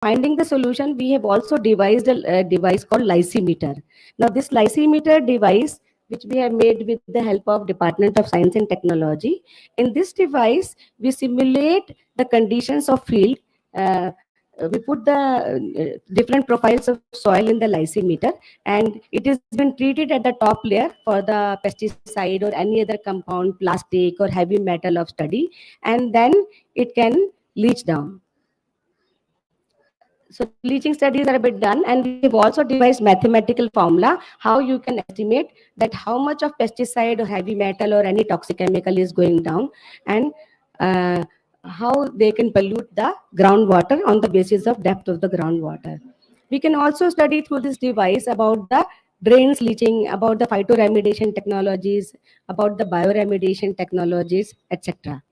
finding the solution, we have also devised a device called lysimeter. Now, this lysimeter device, which we have made with the help of Department of Science and Technology, in this device, we simulate the conditions of field. We put the different profiles of soil in the lysimeter, and it has been treated at the top layer for the pesticide or any other compound, plastic or heavy metal of study, and then it can leach down. So the leaching studies are a bit done, and we have also devised mathematical formula how you can estimate that how much of pesticide or heavy metal or any toxic chemical is going down, and how they can pollute the groundwater on the basis of depth of the groundwater. We can also study through this device about the drains leaching, about the phytoremediation technologies, about the bioremediation technologies, etc.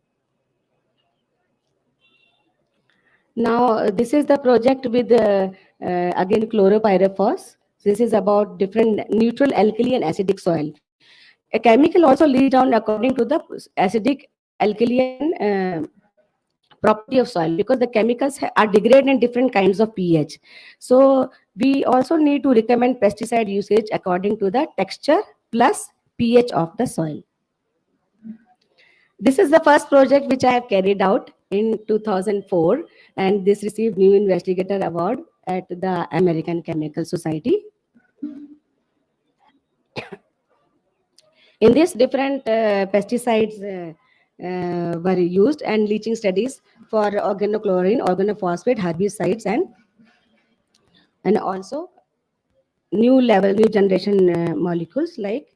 Now, this is the project with, again, chloropyrifos. This is about different neutral, alkali, and acidic soil. A chemical also leads down according to the acidic, alkaline property of soil, because the chemicals are degraded in different kinds of pH. So we also need to recommend pesticide usage according to the texture plus pH of the soil. This is the first project which I have carried out in 2004, and this received New Investigator Award at the American Chemical Society. In this, different pesticides were used, and leaching studies for organochlorine, organophosphate, herbicides, and also new generation molecules like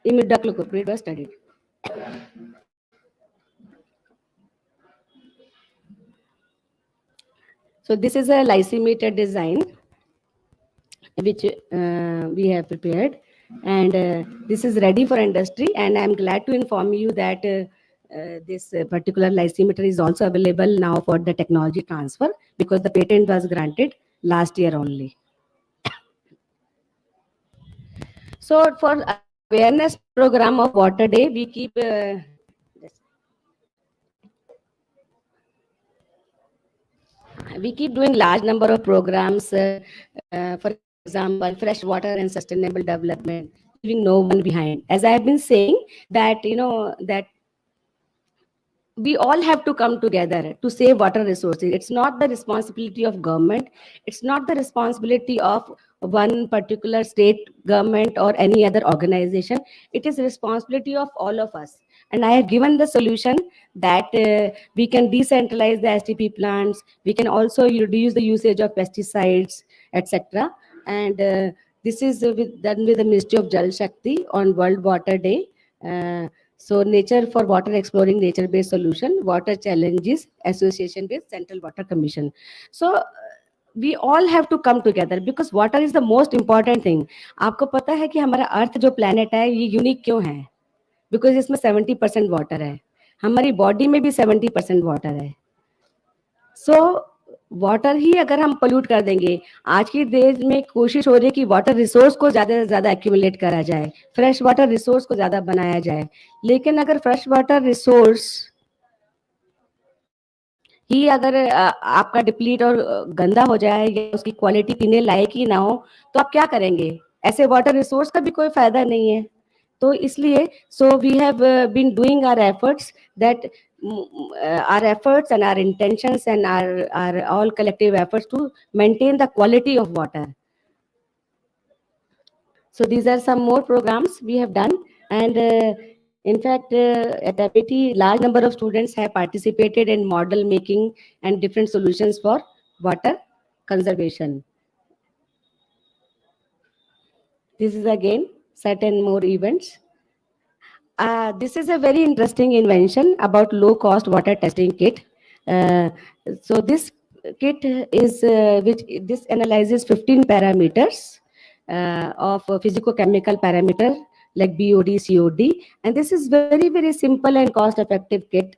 imidacloprid were studied. So this is a lysimeter design which we have prepared, and this is ready for industry, and I'm glad to inform you that this particular lysimeter is also available now for the technology transfer, because the patent was granted last year only. So for awareness program of Water Day, we keep doing large number of programs. For example, fresh water and sustainable development, leaving no one behind. As I have been saying, that that we all have to come together to save water resources. It's not the responsibility of government. It's not the responsibility of one particular state government or any other organization. It is responsibility of all of us. And I have given the solution that we can decentralize the STP plants. We can also reduce the usage of pesticides, etc. And this is done with the Ministry of Jal Shakti on World Water Day. So Nature for Water Exploring Nature-Based Solution, Water Challenges Association with Central Water Commission. So we all have to come together, because water is the most important thing. आपको पता है कि हमारा अर्थ जो planet है ये unique क्यों है? Because इसमें 70% water है. हमारी body में भी 70% water है. So वाटर ही अगर हम पोल्यूट कर देंगे, आज की देश में कोशिश हो रही है कि वाटर रिसोर्स को ज्यादा से ज्यादा एक्यूमुलेट करा जाए, फ्रेश वाटर रिसोर्स को ज्यादा बनाया जाए, लेकिन अगर फ्रेश वाटर रिसोर्स ही अगर आपका डिप्लीट और गंदा हो जाए या उसकी क्वालिटी पीने लायक ही ना हो, तो आप क्या करेंगे? ऐसे वाटर रिसोर्स का भी कोई फायदा नहीं है. तो इसलिए so we have been doing our efforts, that our efforts and our intentions and our all collective efforts to maintain the quality of water. So these are some more programs we have done, and in fact at APT large number of students have participated in model making and different solutions for water conservation. This is again certain more events. This is a very interesting invention about low-cost water testing kit. So this kit is this analyzes 15 parameters of physicochemical parameter like BOD, COD, and this is very, very simple and cost-effective kit.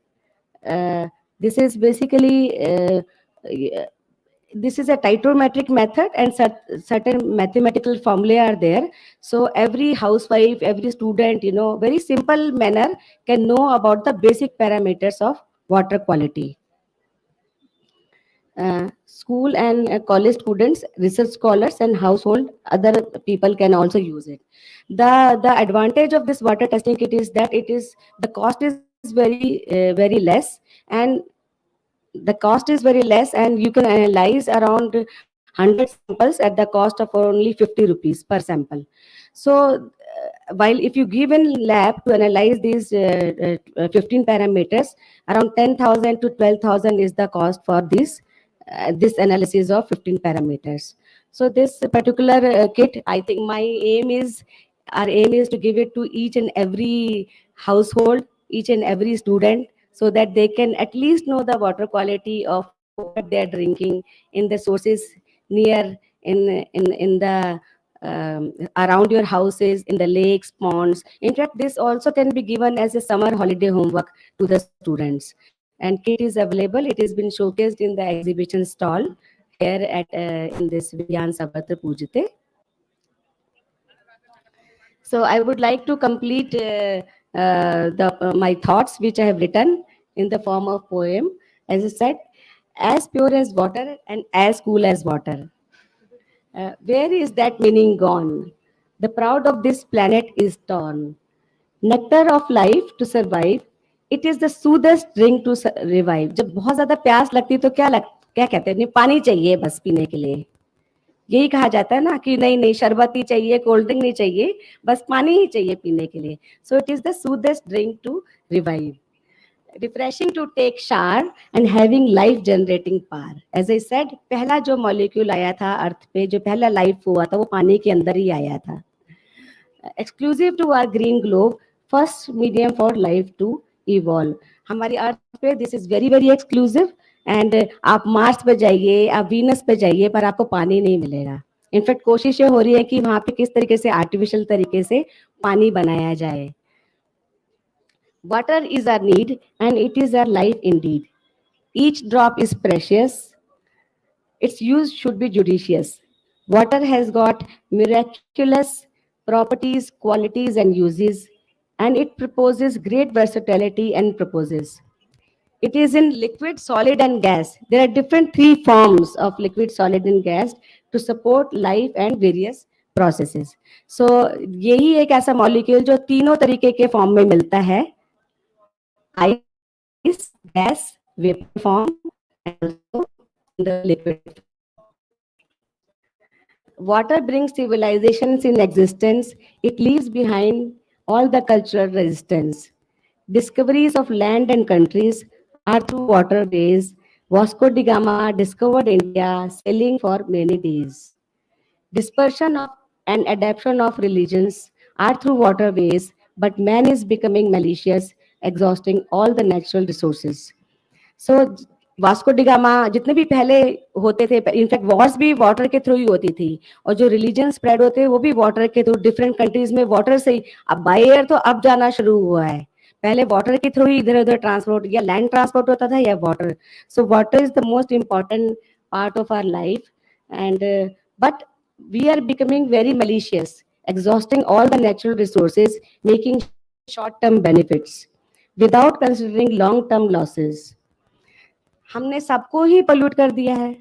This is basically this is a titrometric method, and certain mathematical formulae are there. So every housewife, every student, very simple manner can know about the basic parameters of water quality. school and college students, research scholars, and household other people can also use it. The advantage of this water testing kit is that it is the cost is very less, and the cost is very less, and you can analyze around 100 samples at the cost of only 50 rupees per sample. So while if you give in lab to analyze these 15 parameters, around 10,000 to 12,000 is the cost for this analysis of 15 parameters. So this particular kit, I think our aim is to give it to each and every household, each and every student, so that they can at least know the water quality of what they are drinking in the sources near, in the around your houses, in the lakes, ponds. In fact, this also can be given as a summer holiday homework to the students. And kit is available. It has been showcased in the exhibition stall here at in this Vigyan Sarvatra Pujyate. So I would like to complete my thoughts, which I have written in the form of poem. As I said, as pure as water and as cool as water. Where is that meaning gone? The proud of this planet is torn. Nectar of life to survive. It is the soothest drink to revive. जब बहुत ज्यादा प्यास लगती है तो क्या कहते हैं, नहीं पानी चाहिए बस पीने के लिए. यही कहा जाता है ना कि नहीं नहीं शरबत ही चाहिए, कोल्ड ड्रिंक नहीं चाहिए, बस पानी ही चाहिए पीने के लिए. So it is the soothest drink to revive. Refreshing to take share and having life generating power. As I said, पहला जो मॉलिक्यूल आया था अर्थ पे, जो पहला लाइफ हुआ था, वो पानी के अंदर ही आया था. Exclusive to our green globe, first medium for life to evolve. हमारी अर्थ पे this is very very exclusive. And आप मार्स पे जाइए, आप वीनस पे जाइए, पर आपको पानी नहीं मिलेगा. इनफैक्ट कोशिश ये हो रही है कि वहां पे किस तरीके से आर्टिफिशियल तरीके से पानी बनाया जाए. Water is our need and it is our life indeed. Each drop is precious. Its use should be judicious. Water has got miraculous properties, qualities, and uses, and it proposes great versatility and proposes. It is in liquid, solid, and gas. There are different three forms of liquid, solid, and gas to support life and various processes. So, यही एक ऐसा molecule जो तीनों तरीके के form में मिलता है. Ice, gas, vapour form, and also in the liquid. Water brings civilizations in existence. It leaves behind all the cultural resistance. Discoveries of land and countries are through waterways. Vasco da Gama discovered India, sailing for many days. Dispersion of and adaptation of religions are through waterways, but man is becoming malicious, exhausting all the natural resources. So Vasco da Gama जितने भी पहले होते थे, in fact Wars भी water के through ही होती थी, और जो रिलीजन स्प्रेड होते हैं वो भी वाटर के थ्रू, डिफरेंट कंट्रीज में वाटर से ही. अब बाय एयर तो अब जाना शुरू हुआ है, पहले वाटर के थ्रू ही इधर उधर ट्रांसपोर्ट या लैंड ट्रांसपोर्ट होता था या water. So water is the most important part of our life. And but we are becoming very malicious, exhausting all the natural resources, making short-term benefits without considering long-term losses. हमने सबको ही pollute कर दिया है,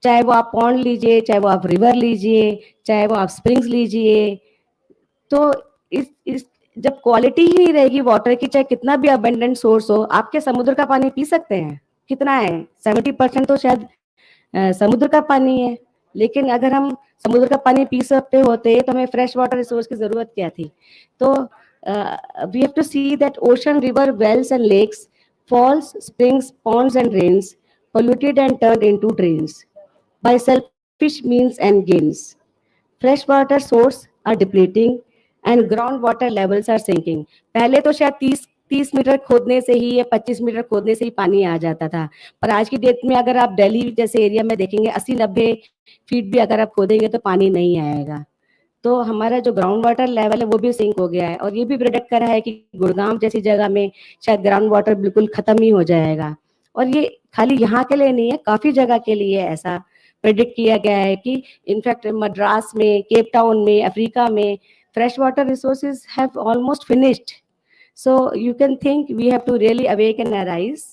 चाहे वो आप pond लीजिए, चाहे वो आप रिवर लीजिए, चाहे वो आप स्प्रिंग्स लीजिए. तो इस जब क्वालिटी ही नहीं रहेगी वाटर की, चाहे कितना भी अबंडेंट सोर्स हो, आपके समुद्र का पानी पी सकते हैं? कितना है? 70% तो शायद समुद्र का पानी है. लेकिन अगर हम समुद्र का पानी पी सकते होते तो हमें फ्रेश वाटर रिसोर्स की जरूरत क्या थी? तो we have to see that ocean, river, wells and lakes, falls, springs, ponds, and rains, polluted and turned into drains by selfish means and gains. Freshwater sources are depleting and groundwater levels are sinking. पहले तो शायद 30 metre खोदने से ही या 25 metre खोदने से ही पानी आ जाता था, पर आज की डेट में अगर आप दिल्ली जैसे एरिया में देखेंगे 80-90 फीट भी अगर आप खोदेंगे तो पानी नहीं आएगा. तो हमारा जो ग्राउंड वाटर लेवल है वो भी सिंक हो गया है, और ये भी प्रेडिक्ट करा है कि गुड़गांव जैसी जगह में शायद ग्राउंड वाटर बिल्कुल खत्म ही हो जाएगा. और ये खाली यहाँ के लिए नहीं है, काफी जगह के लिए ऐसा प्रेडिक्ट किया गया है कि इनफैक्ट मद्रास में, केप टाउन में, अफ्रीका में fresh water resources have almost finished. So you can think we have to really awake and arise.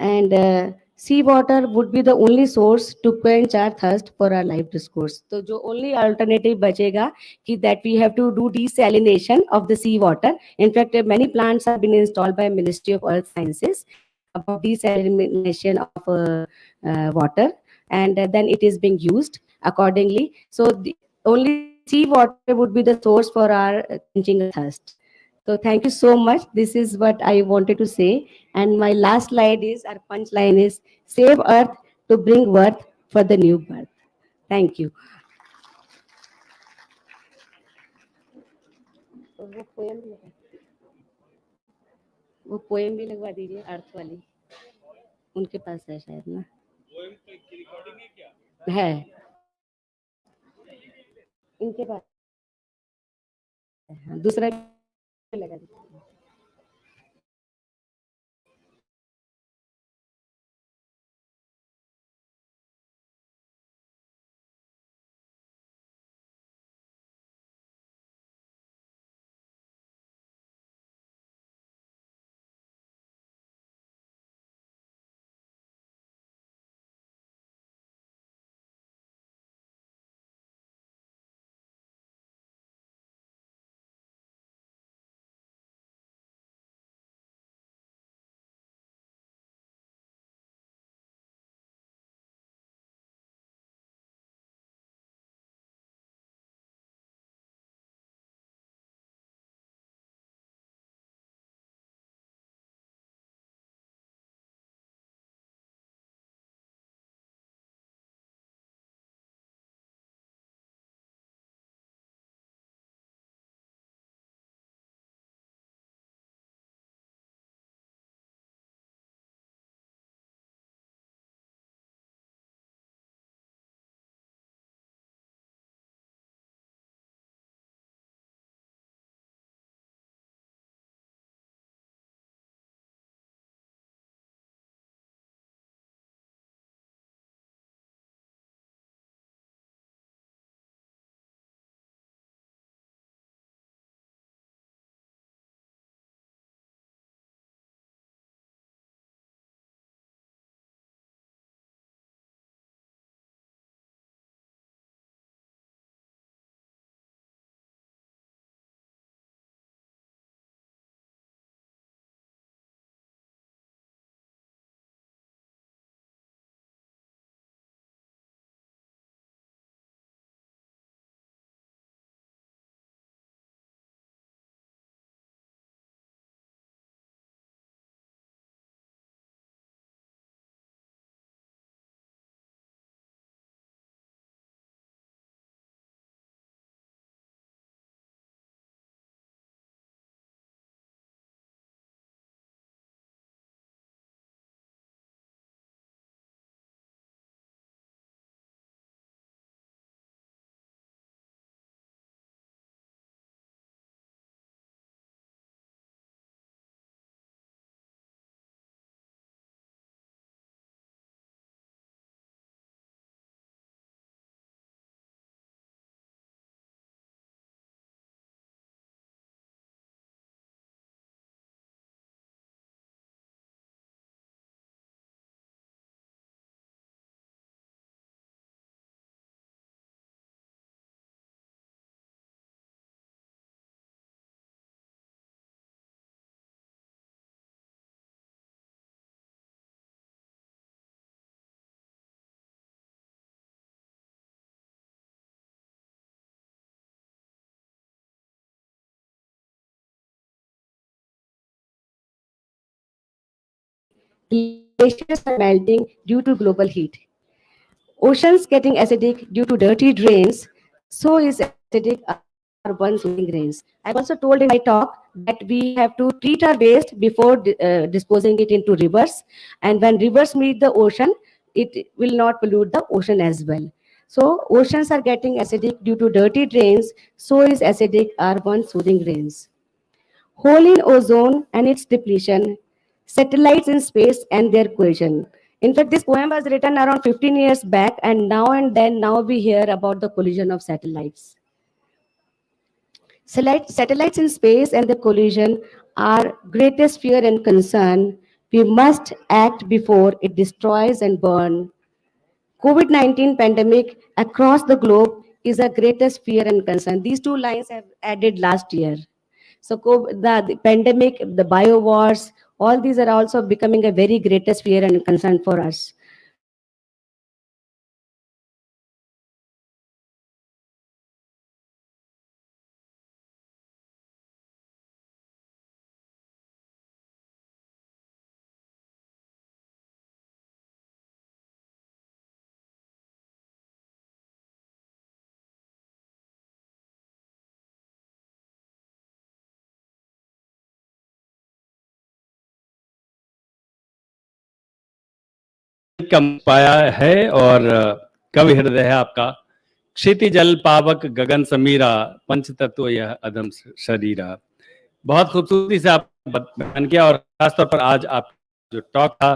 and seawater would be the only source to quench our thirst for our life discourse. So, जो only alternative बचेगा कि that we have to do desalination of the seawater. In fact, many plants have been installed by Ministry of Earth Sciences about desalination of water, and then it is being used accordingly. So, only seawater would be the source for our quenching our thirst. So thank you so much. This is what I wanted to say. And my last slide is, our punchline is, save earth to bring worth for the new birth. Thank you. वो poem भी लगवा दीजिए अर्थ वाली, उनके पास है शायद ना, है इनके पास है, दूसरा भी लगा दीजिए. Glaciers are melting due to global heat. Oceans getting acidic due to dirty drains. So is acidic our one soothing rains. I've also told in my talk that we have to treat our waste before disposing it into rivers. And when rivers meet the ocean, it will not pollute the ocean as well. So oceans are getting acidic due to dirty drains. So is acidic our one soothing rains. Hole in ozone and its depletion, satellites in space and their collision. In fact, this poem was written around 15 years back, and then now we hear about the collision of satellites. Satellites in space and the collision are greatest fear and concern We must act before it destroys and burn. COVID-19 pandemic across the globe is our greatest fear and concern. These two lines have added last year. So the pandemic, the biowars, all these are also becoming a very greatest fear and concern for us. कम पाया है और कवि हृदय है आपका। क्षिति जल पावक गगन समीरा, पंच तत्व यह अधम शरीरा। बहुत खूबसूरती से आप बयान किया और खासतौर पर आज आप जो टॉक था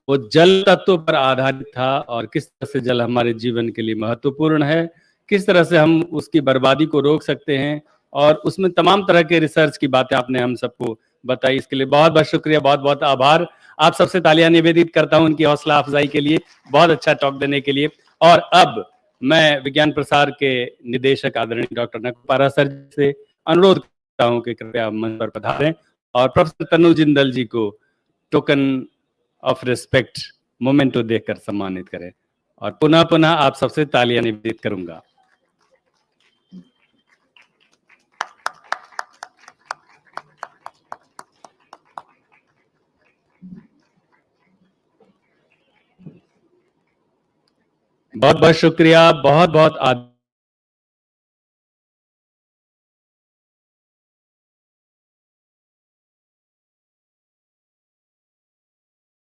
वो जल तत्व पर आधारित था और किस तरह से जल हमारे जीवन के लिए महत्वपूर्ण है, किस तरह से हम उसकी बर्बादी को रोक सकते हैं और उसमें तमाम तरह के रिसर्च की बातें आपने हम सबको बताई। इसके लिए बहुत बहुत शुक्रिया, बहुत बहुत आभार। आप सबसे तालियां निवेदित करता हूं उनकी हौसला अफजाई के लिए, बहुत अच्छा टॉक देने के लिए। और अब मैं विज्ञान प्रसार के निदेशक आदरणीय डॉक्टर नकपारा सर से अनुरोध करता हूं कि कृपया मंच पर पधारें और प्रोफेसर तनु जिंदल जी को टोकन ऑफ रिस्पेक्ट मोमेंटो देकर सम्मानित करें। और पुनः पुनः आप सबसे तालियां निवेदित करूंगा। बहुत बहुत शुक्रिया, बहुत बहुत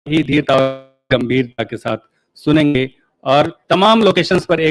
ही धीरता और गंभीरता के साथ सुनेंगे और तमाम लोकेशंस पर एक